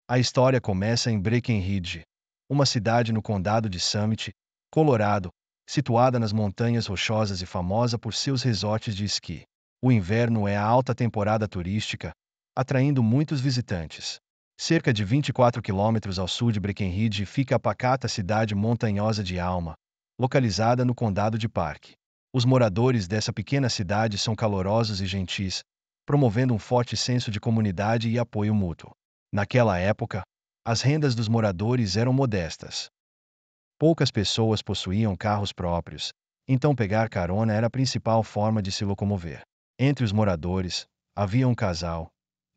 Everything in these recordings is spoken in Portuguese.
A história começa em Breckenridge, uma cidade no condado de Summit, Colorado, situada nas montanhas rochosas e famosa por seus resorts de esqui. O inverno é a alta temporada turística, atraindo muitos visitantes. Cerca de 24 quilômetros ao sul de Breckenridge fica a pacata cidade montanhosa de Alma, localizada no condado de Park. Os moradores dessa pequena cidade são calorosos e gentis, promovendo um forte senso de comunidade e apoio mútuo. Naquela época, as rendas dos moradores eram modestas. Poucas pessoas possuíam carros próprios, então pegar carona era a principal forma de se locomover. Entre os moradores, havia um casal,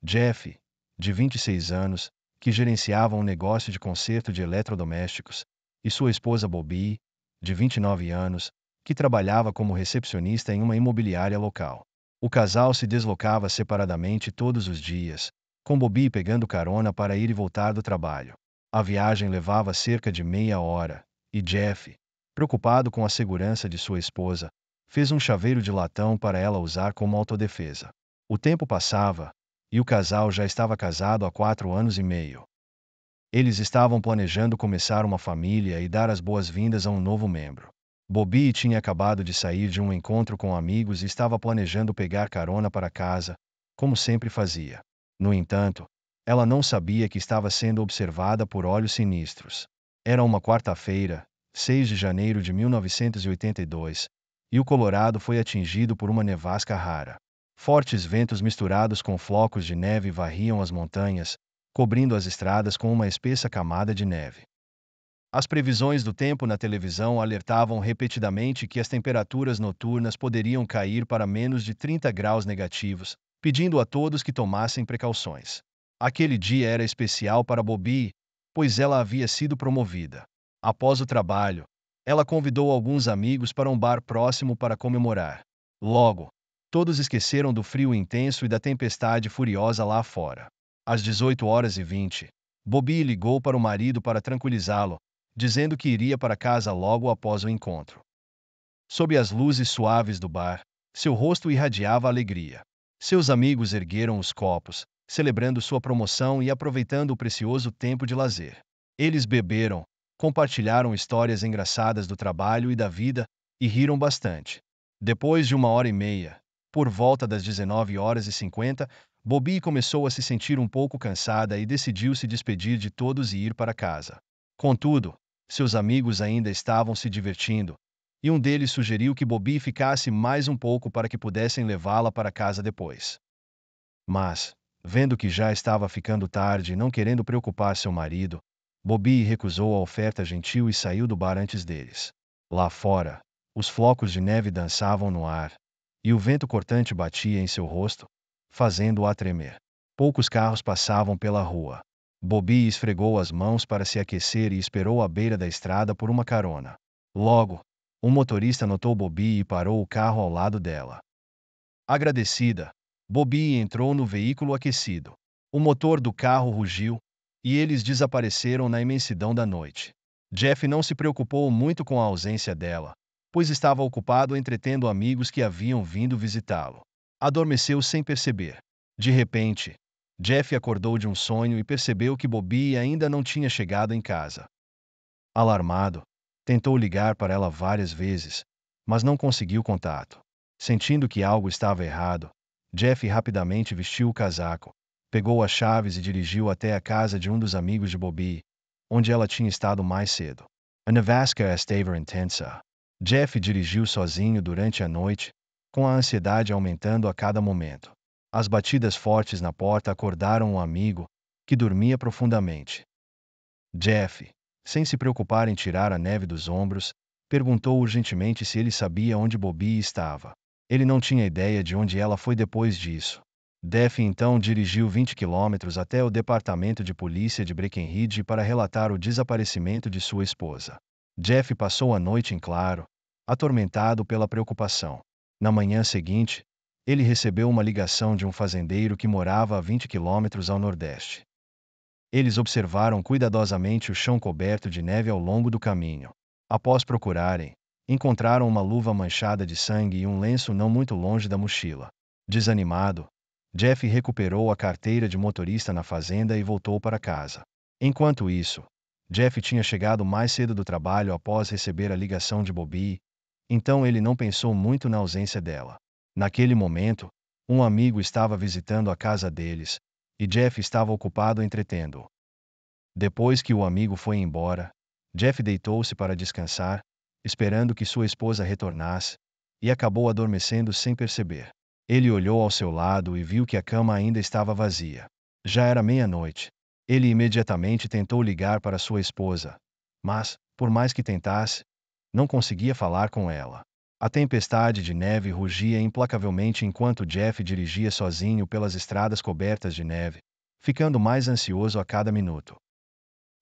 Jeff, de 26 anos, que gerenciava um negócio de conserto de eletrodomésticos, e sua esposa Bobby, de 29 anos, que trabalhava como recepcionista em uma imobiliária local. O casal se deslocava separadamente todos os dias, com Bobby pegando carona para ir e voltar do trabalho. A viagem levava cerca de meia hora, e Jeff, preocupado com a segurança de sua esposa, fez um chaveiro de latão para ela usar como autodefesa. O tempo passava, e o casal já estava casado há 4 anos e meio. Eles estavam planejando começar uma família e dar as boas-vindas a um novo membro. Bobby tinha acabado de sair de um encontro com amigos e estava planejando pegar carona para casa, como sempre fazia. No entanto, ela não sabia que estava sendo observada por olhos sinistros. Era uma quarta-feira, 6 de janeiro de 1982, e o Colorado foi atingido por uma nevasca rara. Fortes ventos misturados com flocos de neve varriam as montanhas, cobrindo as estradas com uma espessa camada de neve. As previsões do tempo na televisão alertavam repetidamente que as temperaturas noturnas poderiam cair para menos de 30 graus negativos, pedindo a todos que tomassem precauções. Aquele dia era especial para Bobby, pois ela havia sido promovida. Após o trabalho, ela convidou alguns amigos para um bar próximo para comemorar. Logo, todos esqueceram do frio intenso e da tempestade furiosa lá fora. Às 18h20, Bobby ligou para o marido para tranquilizá-lo, dizendo que iria para casa logo após o encontro. Sob as luzes suaves do bar, seu rosto irradiava alegria. Seus amigos ergueram os copos, celebrando sua promoção e aproveitando o precioso tempo de lazer. Eles beberam, compartilharam histórias engraçadas do trabalho e da vida, e riram bastante. Depois de 1h30, por volta das 19h50, Bobby começou a se sentir um pouco cansada e decidiu se despedir de todos e ir para casa. Contudo, seus amigos ainda estavam se divertindo, e um deles sugeriu que Bobby ficasse mais um pouco para que pudessem levá-la para casa depois. Mas, vendo que já estava ficando tarde e não querendo preocupar seu marido, Bobby recusou a oferta gentil e saiu do bar antes deles. Lá fora, os flocos de neve dançavam no ar, e o vento cortante batia em seu rosto, fazendo-a tremer. Poucos carros passavam pela rua. Bobby esfregou as mãos para se aquecer e esperou à beira da estrada por uma carona. Logo, um motorista notou Bobby e parou o carro ao lado dela. Agradecida, Bobby entrou no veículo aquecido. O motor do carro rugiu, e eles desapareceram na imensidão da noite. Jeff não se preocupou muito com a ausência dela, pois estava ocupado entretendo amigos que haviam vindo visitá-lo. Adormeceu sem perceber. De repente, Jeff acordou de um sonho e percebeu que Bobby ainda não tinha chegado em casa. Alarmado, tentou ligar para ela várias vezes, mas não conseguiu contato. Sentindo que algo estava errado, Jeff rapidamente vestiu o casaco, pegou as chaves e dirigiu até a casa de um dos amigos de Bobby, onde ela tinha estado mais cedo. A nevasca estava intensa. Jeff dirigiu sozinho durante a noite, com a ansiedade aumentando a cada momento. As batidas fortes na porta acordaram um amigo, que dormia profundamente. Jeff, sem se preocupar em tirar a neve dos ombros, perguntou urgentemente se ele sabia onde Bobby estava. Ele não tinha ideia de onde ela foi depois disso. Jeff então dirigiu 20 quilômetros até o departamento de polícia de Breckenridge para relatar o desaparecimento de sua esposa. Jeff passou a noite em claro, atormentado pela preocupação. Na manhã seguinte, ele recebeu uma ligação de um fazendeiro que morava a 20 quilômetros ao nordeste. Eles observaram cuidadosamente o chão coberto de neve ao longo do caminho. Após procurarem, encontraram uma luva manchada de sangue e um lenço não muito longe da mochila. Desanimado, Jeff recuperou a carteira de motorista na fazenda e voltou para casa. Enquanto isso, Jeff tinha chegado mais cedo do trabalho após receber a ligação de Bobby, então ele não pensou muito na ausência dela. Naquele momento, um amigo estava visitando a casa deles, e Jeff estava ocupado entretendo-o. Depois que o amigo foi embora, Jeff deitou-se para descansar, esperando que sua esposa retornasse, e acabou adormecendo sem perceber. Ele olhou ao seu lado e viu que a cama ainda estava vazia. Já era meia-noite. Ele imediatamente tentou ligar para sua esposa, mas, por mais que tentasse, não conseguia falar com ela. A tempestade de neve rugia implacavelmente enquanto Jeff dirigia sozinho pelas estradas cobertas de neve, ficando mais ansioso a cada minuto.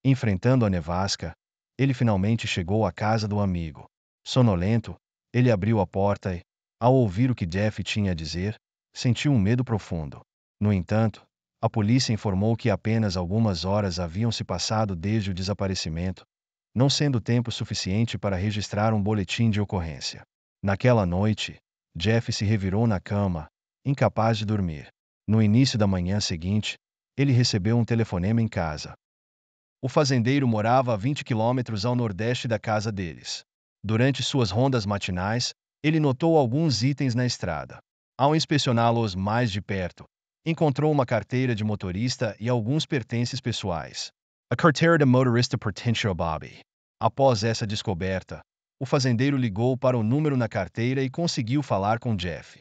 Enfrentando a nevasca, ele finalmente chegou à casa do amigo. Sonolento, ele abriu a porta e, ao ouvir o que Jeff tinha a dizer, sentiu um medo profundo. No entanto, a polícia informou que apenas algumas horas haviam se passado desde o desaparecimento, não sendo tempo suficiente para registrar um boletim de ocorrência. Naquela noite, Jeff se revirou na cama, incapaz de dormir. No início da manhã seguinte, ele recebeu um telefonema em casa. O fazendeiro morava a 20 quilômetros ao nordeste da casa deles. Durante suas rondas matinais, ele notou alguns itens na estrada. Ao inspecioná-los mais de perto, encontrou uma carteira de motorista e alguns pertences pessoais. A carteira de motorista pertencia a Bobby. Após essa descoberta, o fazendeiro ligou para o número na carteira e conseguiu falar com Jeff.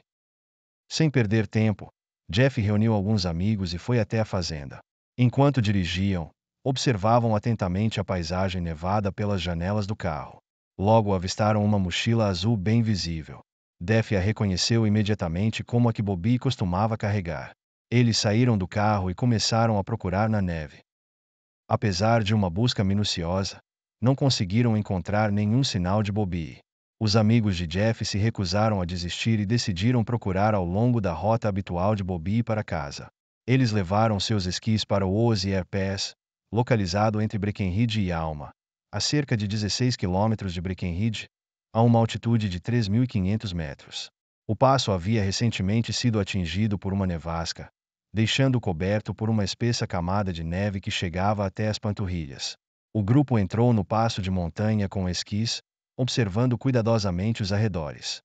Sem perder tempo, Jeff reuniu alguns amigos e foi até a fazenda. Enquanto dirigiam, observavam atentamente a paisagem nevada pelas janelas do carro. Logo avistaram uma mochila azul bem visível. Jeff a reconheceu imediatamente como a que Bobby costumava carregar. Eles saíram do carro e começaram a procurar na neve. Apesar de uma busca minuciosa, não conseguiram encontrar nenhum sinal de Bobby. Os amigos de Jeff se recusaram a desistir e decidiram procurar ao longo da rota habitual de Bobby para casa. Eles levaram seus esquis para o Ozy Air Pass, localizado entre Breckenridge e Alma, a cerca de 16 quilômetros de Breckenridge, a uma altitude de 3.500 metros. O passo havia recentemente sido atingido por uma nevasca, deixando-o coberto por uma espessa camada de neve que chegava até as panturrilhas. O grupo entrou no passo de montanha com esquis, observando cuidadosamente os arredores.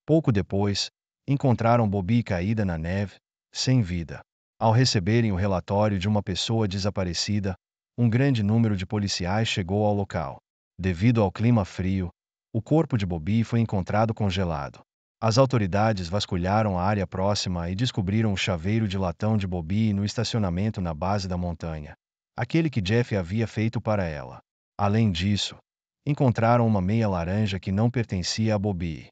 Pouco depois, encontraram Bobby caída na neve, sem vida. Ao receberem o relatório de uma pessoa desaparecida, um grande número de policiais chegou ao local. Devido ao clima frio, o corpo de Bobby foi encontrado congelado. As autoridades vasculharam a área próxima e descobriram o chaveiro de latão de Bobby no estacionamento na base da montanha, aquele que Jeff havia feito para ela. Além disso, encontraram uma meia laranja que não pertencia a Bobby.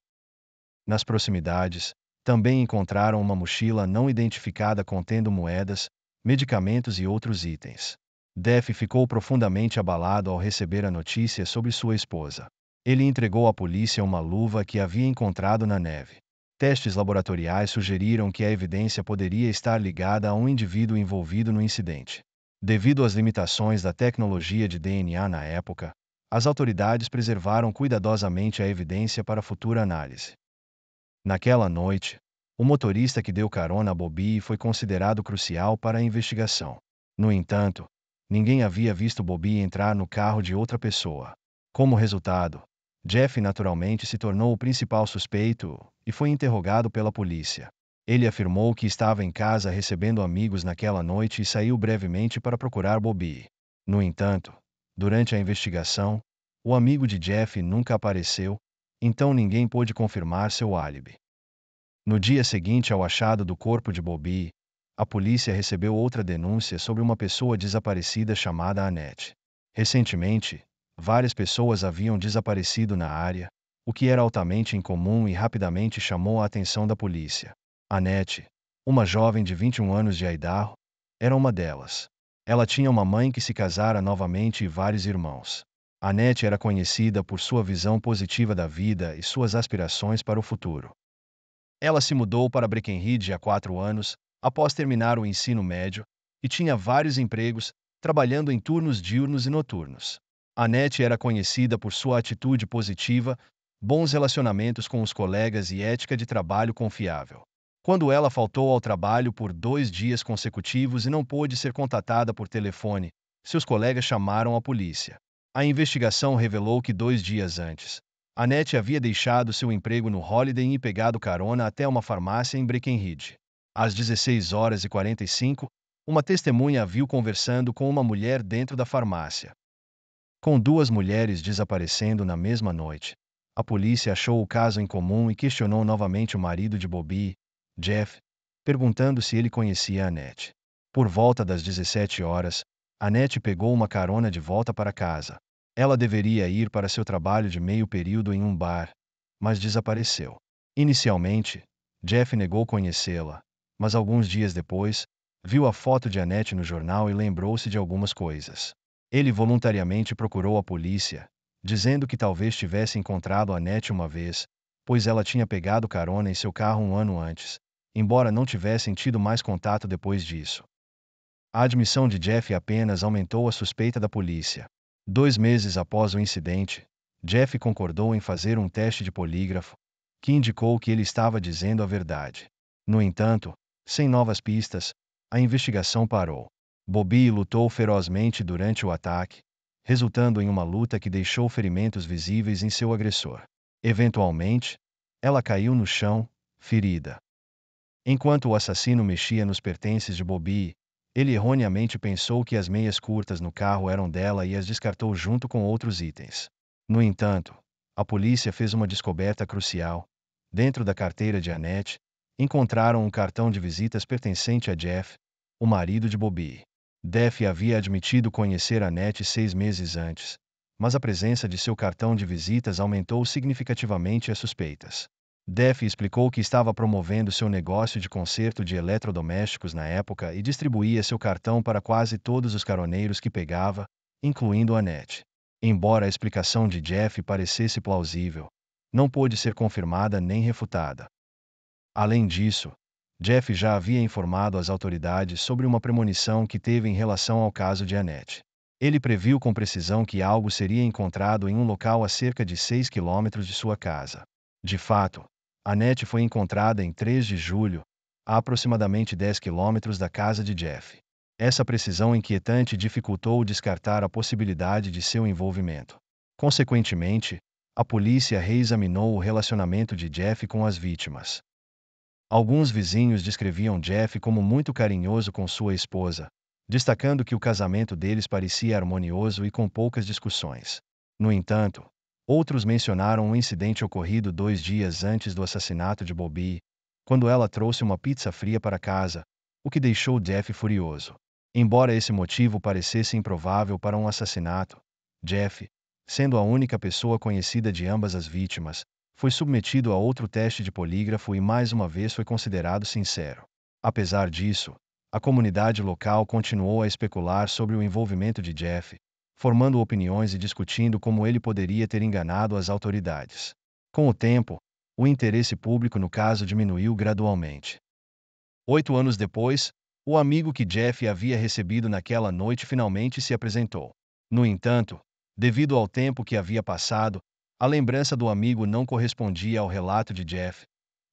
Nas proximidades, também encontraram uma mochila não identificada contendo moedas, medicamentos e outros itens. Jeff ficou profundamente abalado ao receber a notícia sobre sua esposa. Ele entregou à polícia uma luva que havia encontrado na neve. Testes laboratoriais sugeriram que a evidência poderia estar ligada a um indivíduo envolvido no incidente. Devido às limitações da tecnologia de DNA na época, as autoridades preservaram cuidadosamente a evidência para futura análise. Naquela noite, o motorista que deu carona a Bobby foi considerado crucial para a investigação. No entanto, ninguém havia visto Bobby entrar no carro de outra pessoa. Como resultado, Jeff naturalmente se tornou o principal suspeito e foi interrogado pela polícia. Ele afirmou que estava em casa recebendo amigos naquela noite e saiu brevemente para procurar Bobby. No entanto, durante a investigação, o amigo de Jeff nunca apareceu, então ninguém pôde confirmar seu álibi. No dia seguinte ao achado do corpo de Bobby, a polícia recebeu outra denúncia sobre uma pessoa desaparecida chamada Annette. Recentemente, várias pessoas haviam desaparecido na área, o que era altamente incomum e rapidamente chamou a atenção da polícia. Annette, uma jovem de 21 anos de Idaho, era uma delas. Ela tinha uma mãe que se casara novamente e vários irmãos. Annette era conhecida por sua visão positiva da vida e suas aspirações para o futuro. Ela se mudou para Breckenridge há 4 anos, após terminar o ensino médio, e tinha vários empregos, trabalhando em turnos diurnos e noturnos. Annette era conhecida por sua atitude positiva, bons relacionamentos com os colegas e ética de trabalho confiável. Quando ela faltou ao trabalho por 2 dias consecutivos e não pôde ser contatada por telefone, seus colegas chamaram a polícia. A investigação revelou que 2 dias antes, Annette havia deixado seu emprego no Holiday Inn e pegado carona até uma farmácia em Breckenridge. Às 16h45, uma testemunha a viu conversando com uma mulher dentro da farmácia. Com 2 mulheres desaparecendo na mesma noite, a polícia achou o caso incomum e questionou novamente o marido de Bobby, Jeff, perguntando se ele conhecia Annette. Por volta das 17 horas, Annette pegou uma carona de volta para casa. Ela deveria ir para seu trabalho de meio período em um bar, mas desapareceu. Inicialmente, Jeff negou conhecê-la, mas alguns dias depois, viu a foto de Annette no jornal e lembrou-se de algumas coisas. Ele voluntariamente procurou a polícia, dizendo que talvez tivesse encontrado Annette uma vez, pois ela tinha pegado carona em seu carro um ano antes, embora não tivessem tido mais contato depois disso. A admissão de Jeff apenas aumentou a suspeita da polícia. 2 meses após o incidente, Jeff concordou em fazer um teste de polígrafo, que indicou que ele estava dizendo a verdade. No entanto, sem novas pistas, a investigação parou. Bobby lutou ferozmente durante o ataque, resultando em uma luta que deixou ferimentos visíveis em seu agressor. Eventualmente, ela caiu no chão, ferida. Enquanto o assassino mexia nos pertences de Bobby, ele erroneamente pensou que as meias curtas no carro eram dela e as descartou junto com outros itens. No entanto, a polícia fez uma descoberta crucial. Dentro da carteira de Annette, encontraram um cartão de visitas pertencente a Jeff, o marido de Bobby. Jeff havia admitido conhecer Annette 6 meses antes, mas a presença de seu cartão de visitas aumentou significativamente as suspeitas. Jeff explicou que estava promovendo seu negócio de conserto de eletrodomésticos na época e distribuía seu cartão para quase todos os caroneiros que pegava, incluindo Annette. Embora a explicação de Jeff parecesse plausível, não pôde ser confirmada nem refutada. Além disso, Jeff já havia informado as autoridades sobre uma premonição que teve em relação ao caso de Annette. Ele previu com precisão que algo seria encontrado em um local a cerca de 6 quilômetros de sua casa. De fato, Annette foi encontrada em 3 de julho, a aproximadamente 10 quilômetros da casa de Jeff. Essa precisão inquietante dificultou descartar a possibilidade de seu envolvimento. Consequentemente, a polícia reexaminou o relacionamento de Jeff com as vítimas. Alguns vizinhos descreviam Jeff como muito carinhoso com sua esposa, destacando que o casamento deles parecia harmonioso e com poucas discussões. No entanto, outros mencionaram um incidente ocorrido 2 dias antes do assassinato de Bobby, quando ela trouxe uma pizza fria para casa, o que deixou Jeff furioso. Embora esse motivo parecesse improvável para um assassinato, Jeff, sendo a única pessoa conhecida de ambas as vítimas, foi submetido a outro teste de polígrafo e mais uma vez foi considerado sincero. Apesar disso, a comunidade local continuou a especular sobre o envolvimento de Jeff, formando opiniões e discutindo como ele poderia ter enganado as autoridades. Com o tempo, o interesse público no caso diminuiu gradualmente. 8 anos depois, o amigo que Jeff havia recebido naquela noite finalmente se apresentou. No entanto, devido ao tempo que havia passado, a lembrança do amigo não correspondia ao relato de Jeff,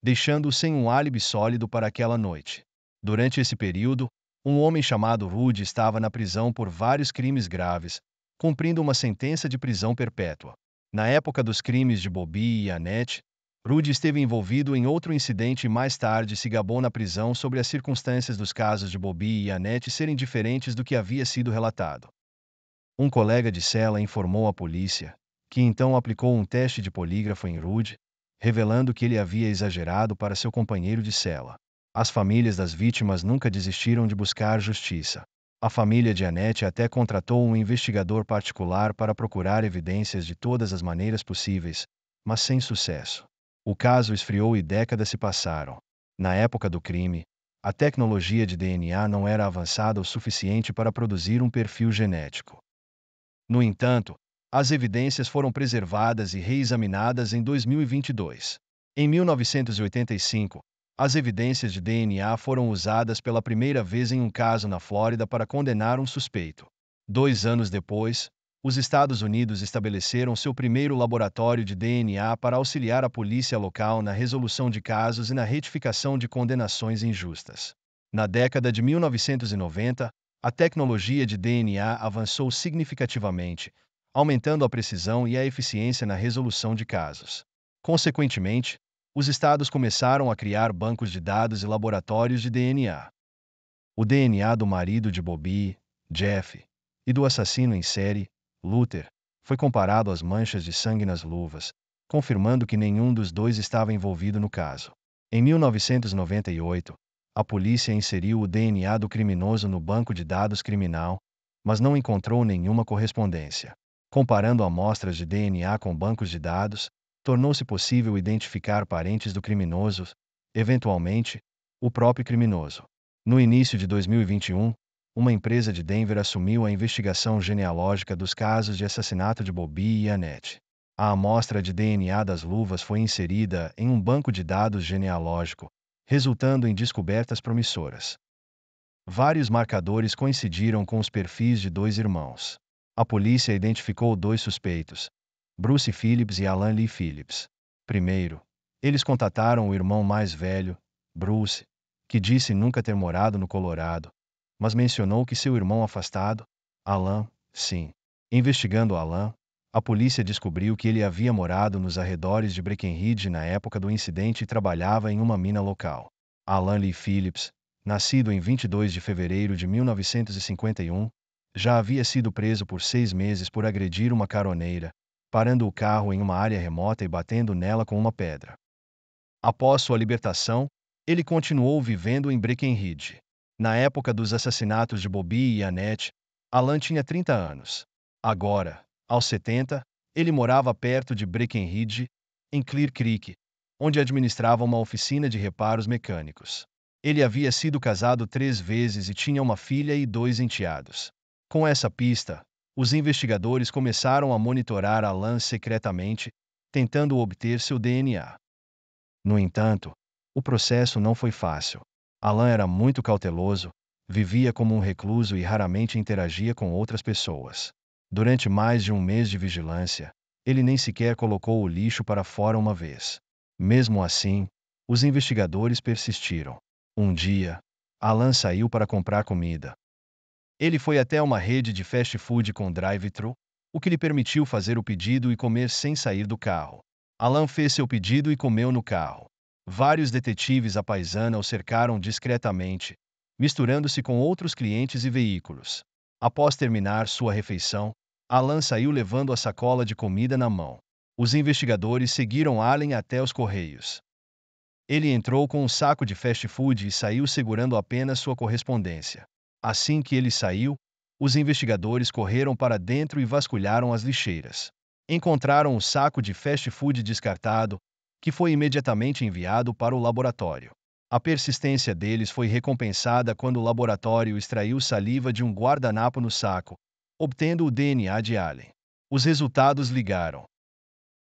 deixando-o sem um álibi sólido para aquela noite. Durante esse período, um homem chamado Rudy estava na prisão por vários crimes graves, cumprindo uma sentença de prisão perpétua. Na época dos crimes de Bobby e Annette, Rudy esteve envolvido em outro incidente e mais tarde se gabou na prisão sobre as circunstâncias dos casos de Bobby e Annette serem diferentes do que havia sido relatado. Um colega de cela informou à polícia, que então aplicou um teste de polígrafo em Rudy, revelando que ele havia exagerado para seu companheiro de cela. As famílias das vítimas nunca desistiram de buscar justiça. A família de Annette até contratou um investigador particular para procurar evidências de todas as maneiras possíveis, mas sem sucesso. O caso esfriou e décadas se passaram. Na época do crime, a tecnologia de DNA não era avançada o suficiente para produzir um perfil genético. No entanto, as evidências foram preservadas e reexaminadas em 2022. Em 1985, as evidências de DNA foram usadas pela primeira vez em um caso na Flórida para condenar um suspeito. 2 anos depois, os Estados Unidos estabeleceram seu primeiro laboratório de DNA para auxiliar a polícia local na resolução de casos e na retificação de condenações injustas. Na década de 1990, a tecnologia de DNA avançou significativamente, aumentando a precisão e a eficiência na resolução de casos. Consequentemente, os estados começaram a criar bancos de dados e laboratórios de DNA. O DNA do marido de Bobby, Jeff, e do assassino em série, Luther, foi comparado às manchas de sangue nas luvas, confirmando que nenhum dos dois estava envolvido no caso. Em 1998, a polícia inseriu o DNA do criminoso no banco de dados criminal, mas não encontrou nenhuma correspondência. Comparando amostras de DNA com bancos de dados, tornou-se possível identificar parentes do criminoso, eventualmente, o próprio criminoso. No início de 2021, uma empresa de Denver assumiu a investigação genealógica dos casos de assassinato de Bobby e Annette. A amostra de DNA das luvas foi inserida em um banco de dados genealógico, resultando em descobertas promissoras. Vários marcadores coincidiram com os perfis de dois irmãos. A polícia identificou dois suspeitos, Bruce Phillips e Alan Lee Phillips. Primeiro, eles contataram o irmão mais velho, Bruce, que disse nunca ter morado no Colorado, mas mencionou que seu irmão afastado, Alan, sim. Investigando Alan, a polícia descobriu que ele havia morado nos arredores de Breckenridge na época do incidente e trabalhava em uma mina local. Alan Lee Phillips, nascido em 22 de fevereiro de 1951, já havia sido preso por 6 meses por agredir uma caroneira, parando o carro em uma área remota e batendo nela com uma pedra. Após sua libertação, ele continuou vivendo em Breckenridge. Na época dos assassinatos de Bobby e Annette, Alan tinha 30 anos. Agora, aos 70, ele morava perto de Breckenridge, em Clear Creek, onde administrava uma oficina de reparos mecânicos. Ele havia sido casado 3 vezes e tinha uma filha e 2 enteados. Com essa pista, os investigadores começaram a monitorar Alan secretamente, tentando obter seu DNA. No entanto, o processo não foi fácil. Alan era muito cauteloso, vivia como um recluso e raramente interagia com outras pessoas. Durante mais de um mês de vigilância, ele nem sequer colocou o lixo para fora uma vez. Mesmo assim, os investigadores persistiram. Um dia, Alan saiu para comprar comida. Ele foi até uma rede de fast food com drive-thru, o que lhe permitiu fazer o pedido e comer sem sair do carro. Alan fez seu pedido e comeu no carro. Vários detetives à paisana o cercaram discretamente, misturando-se com outros clientes e veículos. Após terminar sua refeição, Alan saiu levando a sacola de comida na mão. Os investigadores seguiram Allen até os correios. Ele entrou com um saco de fast food e saiu segurando apenas sua correspondência. Assim que ele saiu, os investigadores correram para dentro e vasculharam as lixeiras. Encontraram o saco de fast food descartado, que foi imediatamente enviado para o laboratório. A persistência deles foi recompensada quando o laboratório extraiu saliva de um guardanapo no saco, obtendo o DNA de Allen. Os resultados ligaram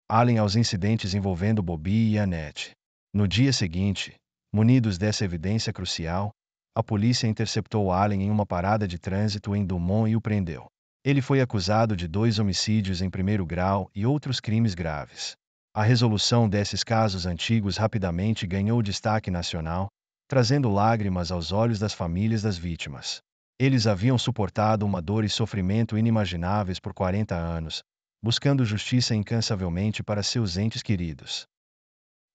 Allen aos incidentes envolvendo Bobby e Annette. No dia seguinte, munidos dessa evidência crucial, a polícia interceptou Allen em uma parada de trânsito em Dumont e o prendeu. Ele foi acusado de 2 homicídios em primeiro grau e outros crimes graves. A resolução desses casos antigos rapidamente ganhou destaque nacional, trazendo lágrimas aos olhos das famílias das vítimas. Eles haviam suportado uma dor e sofrimento inimagináveis por 40 anos, buscando justiça incansavelmente para seus entes queridos.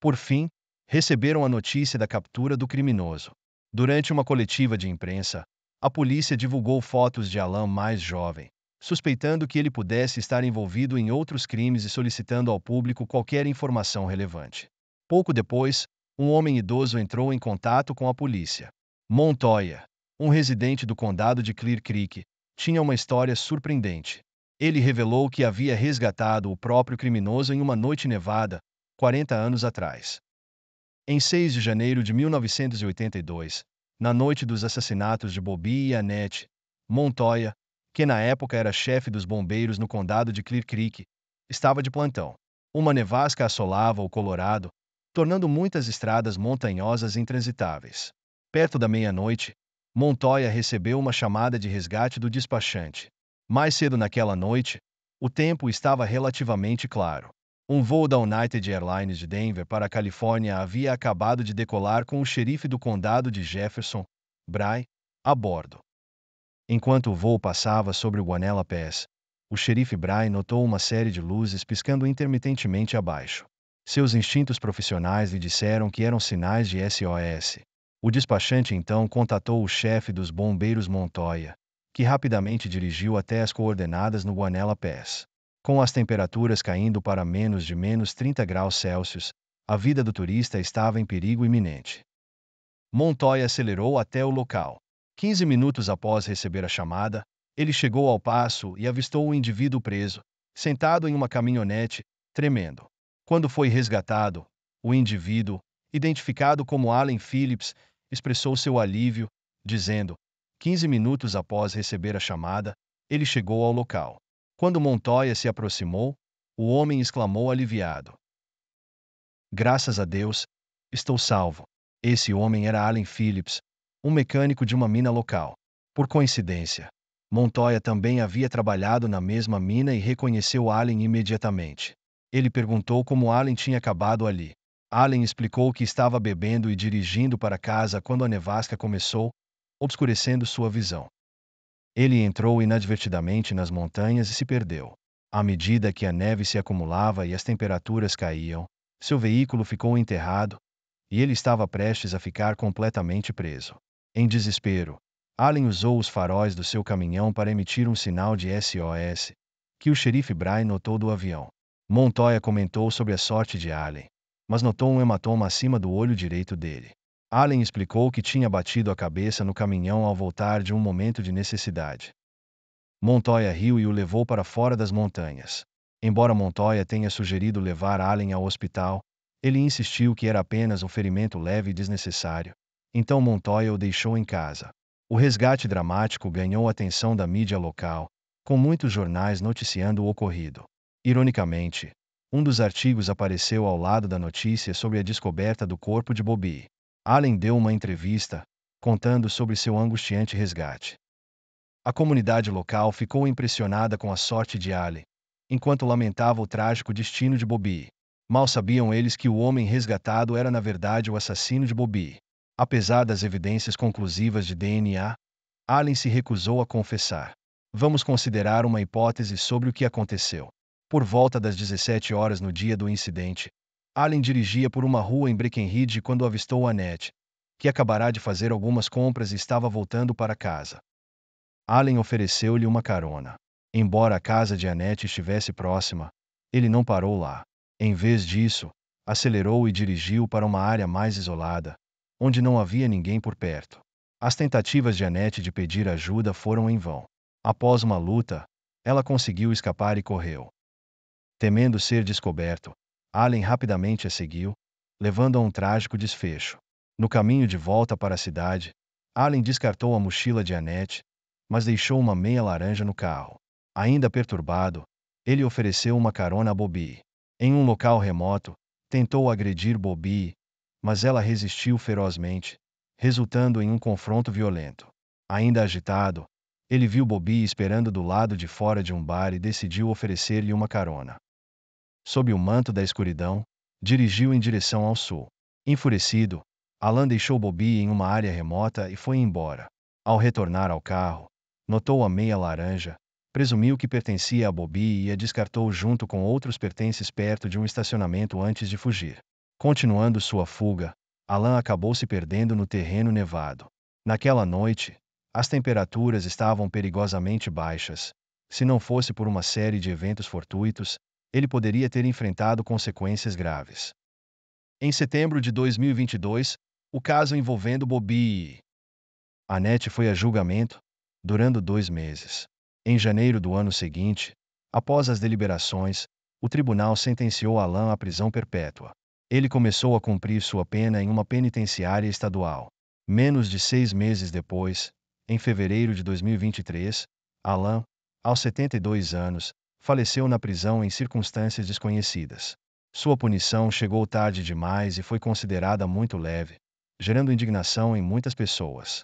Por fim, receberam a notícia da captura do criminoso. Durante uma coletiva de imprensa, a polícia divulgou fotos de Alan mais jovem, suspeitando que ele pudesse estar envolvido em outros crimes e solicitando ao público qualquer informação relevante. Pouco depois, um homem idoso entrou em contato com a polícia. Montoya, um residente do condado de Clear Creek, tinha uma história surpreendente. Ele revelou que havia resgatado o próprio criminoso em uma noite nevada, 40 anos atrás. Em 6 de janeiro de 1982, na noite dos assassinatos de Bobby e Annette, Montoya, que na época era chefe dos bombeiros no condado de Clear Creek, estava de plantão. Uma nevasca assolava o Colorado, tornando muitas estradas montanhosas intransitáveis. Perto da meia-noite, Montoya recebeu uma chamada de resgate do despachante. Mais cedo naquela noite, O tempo estava relativamente claro. Um voo da United Airlines de Denver para a Califórnia havia acabado de decolar com o xerife do condado de Jefferson, Bray, a bordo. Enquanto o voo passava sobre o Guanella Pass, o xerife Bray notou uma série de luzes piscando intermitentemente abaixo. Seus instintos profissionais lhe disseram que eram sinais de SOS. O despachante então contatou o chefe dos bombeiros Montoya, que rapidamente dirigiu até as coordenadas no Guanella Pass. Com as temperaturas caindo para menos de -30 graus Celsius, a vida do turista estava em perigo iminente. Montoya acelerou até o local. 15 minutos após receber a chamada, ele chegou ao passo e avistou o indivíduo preso, sentado em uma caminhonete, tremendo. Quando foi resgatado, o indivíduo, identificado como Allen Phillips, expressou seu alívio, dizendo: 15 minutos após receber a chamada, ele chegou ao local. Quando Montoya se aproximou, o homem exclamou aliviado: Graças a Deus, estou salvo. Esse homem era Allen Phillips, um mecânico de uma mina local. Por coincidência, Montoya também havia trabalhado na mesma mina e reconheceu Allen imediatamente. Ele perguntou como Allen tinha acabado ali. Allen explicou que estava bebendo e dirigindo para casa quando a nevasca começou, obscurecendo sua visão. Ele entrou inadvertidamente nas montanhas e se perdeu. À medida que a neve se acumulava e as temperaturas caíam, seu veículo ficou enterrado, e ele estava prestes a ficar completamente preso. Em desespero, Allen usou os faróis do seu caminhão para emitir um sinal de SOS, que o xerife Bray notou do avião. Montoya comentou sobre a sorte de Allen, mas notou um hematoma acima do olho direito dele. Allen explicou que tinha batido a cabeça no caminhão ao voltar de um momento de necessidade. Montoya riu e o levou para fora das montanhas. Embora Montoya tenha sugerido levar Allen ao hospital, ele insistiu que era apenas um ferimento leve e desnecessário. Então Montoya o deixou em casa. O resgate dramático ganhou a atenção da mídia local, com muitos jornais noticiando o ocorrido. Ironicamente, um dos artigos apareceu ao lado da notícia sobre a descoberta do corpo de Bobby. Allen deu uma entrevista, contando sobre seu angustiante resgate. A comunidade local ficou impressionada com a sorte de Allen, enquanto lamentava o trágico destino de Bobby. Mal sabiam eles que o homem resgatado era na verdade o assassino de Bobby. Apesar das evidências conclusivas de DNA, Allen se recusou a confessar. Vamos considerar uma hipótese sobre o que aconteceu. Por volta das 17 horas no dia do incidente, Allen dirigia por uma rua em Breckenridge quando avistou Annette, que acabará de fazer algumas compras e estava voltando para casa. Allen ofereceu-lhe uma carona. Embora a casa de Annette estivesse próxima, ele não parou lá. Em vez disso, acelerou e dirigiu para uma área mais isolada, onde não havia ninguém por perto. As tentativas de Annette de pedir ajuda foram em vão. Após uma luta, ela conseguiu escapar e correu. Temendo ser descoberto, Allen rapidamente a seguiu, levando a um trágico desfecho. No caminho de volta para a cidade, Allen descartou a mochila de Annette, mas deixou uma meia laranja no carro. Ainda perturbado, ele ofereceu uma carona a Bobby. Em um local remoto, tentou agredir Bobby, mas ela resistiu ferozmente, resultando em um confronto violento. Ainda agitado, ele viu Bobby esperando do lado de fora de um bar e decidiu oferecer-lhe uma carona. Sob o manto da escuridão, dirigiu em direção ao sul. Enfurecido, Alan deixou Bobby em uma área remota e foi embora. Ao retornar ao carro, notou a meia laranja, presumiu que pertencia a Bobby e a descartou junto com outros pertences perto de um estacionamento antes de fugir. Continuando sua fuga, Alan acabou se perdendo no terreno nevado. Naquela noite, as temperaturas estavam perigosamente baixas. Se não fosse por uma série de eventos fortuitos, ele poderia ter enfrentado consequências graves. Em setembro de 2022, o caso envolvendo Bobby e Annette foi a julgamento, durando 2 meses. Em janeiro do ano seguinte, após as deliberações, o tribunal sentenciou Alan à prisão perpétua. Ele começou a cumprir sua pena em uma penitenciária estadual. Menos de 6 meses depois, em fevereiro de 2023, Alan, aos 72 anos, faleceu na prisão em circunstâncias desconhecidas. Sua punição chegou tarde demais e foi considerada muito leve, gerando indignação em muitas pessoas.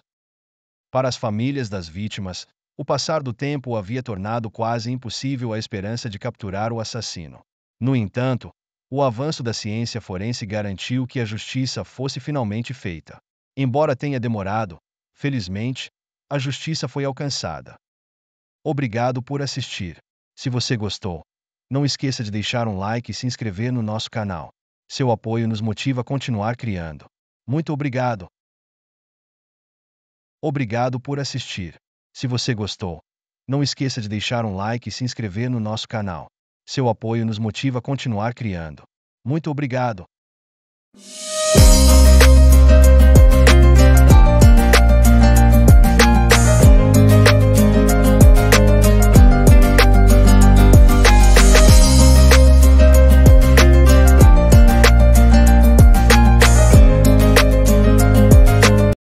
Para as famílias das vítimas, O passar do tempo havia tornado quase impossível a esperança de capturar o assassino. No entanto, o avanço da ciência forense garantiu que a justiça fosse finalmente feita. Embora tenha demorado, felizmente, a justiça foi alcançada. Obrigado por assistir. Se você gostou, não esqueça de deixar um like e se inscrever no nosso canal. Seu apoio nos motiva a continuar criando. Muito obrigado. Obrigado por assistir. Se você gostou, não esqueça de deixar um like e se inscrever no nosso canal. Seu apoio nos motiva a continuar criando. Muito obrigado.